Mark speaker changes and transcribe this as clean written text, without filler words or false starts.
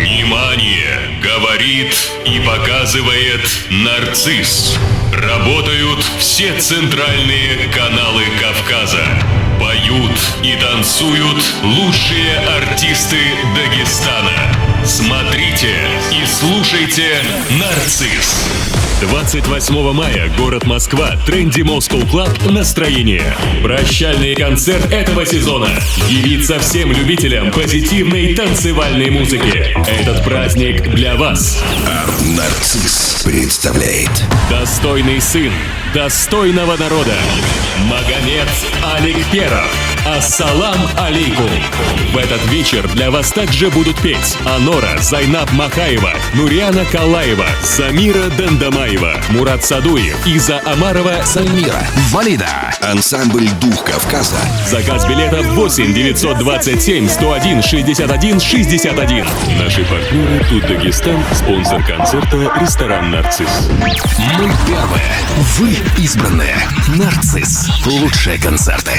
Speaker 1: Внимание! Говорит и показывает «Нарцисс». Работают все центральные каналы Кавказа. Поют и танцуют лучшие артисты Дагестана. Смотрите и слушайте «Нарцисс». 28 мая, город Москва, Trendy Moscow Club, настроение. Прощальный концерт этого сезона. Явиться всем любителям позитивной танцевальной музыки. Этот праздник для вас.
Speaker 2: Нарцисс представляет
Speaker 1: Достойный сын достойного народа. Магомед Аликперов. Ассалам алейкум. В этот вечер для вас также будут петь Анора Зайнаб Махаева, Нуриана Калаева, Самира Дандамаева, Мурат Садуев, Иза Амарова,
Speaker 2: Сальмира, Валида, ансамбль «Дух Кавказа».
Speaker 1: Заказ билетов 8 927 101 61 61. Наши партнеры Тут Дагестан, спонсор концерта ресторан «Нарцисс».
Speaker 2: Мы первые, вы избранные. Нарцисс. Лучшие концерты.